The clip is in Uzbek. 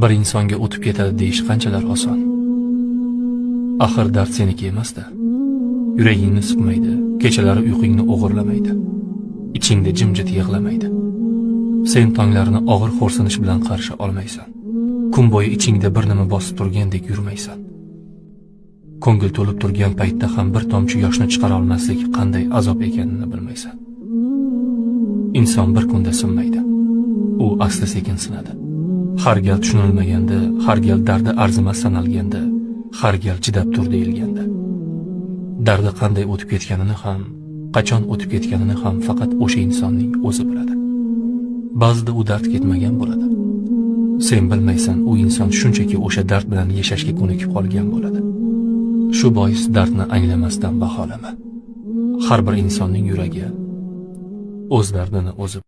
Bir insonga o'tib ketadi deyish qanchalar oson. Axir dard seniki emas-da. Yuragingni siqmaydi, kechalari uyqungni o'g'irlamaydi. Ichingda jimjit yig'lamaydi. Sen tonglarini og'ir xo'rsinish bilan qarshi olmaysan. Kun bo'yi ichingda bir nima bosib turgandek yurmaysan. Ko'ngil to'lib turgan paytda ham bir tomchi yoshni chiqara olmaslik qanday azob ekanini bilmaysan. Inson bir kunda sinmaydi. U asta-sekin sinadi. Har gal tushunilmaganda, har gal dardi arzimas sanalganda, har gal chidab tur deyilganda. Dardi qanday o'tib ketganini ham, qachon o'tib ketganini ham faqat o'sha insonning o'zi biladi. Ba'zida u dard ketmagan bo'ladi. Sen bilmaysan, u inson shunchaki o'sha dard bilan yashashga ko'nikib qolgan bo'ladi. Shu bois dardni anglamasdan baholama. Har bir insonning yuragi o'z dardini o'zi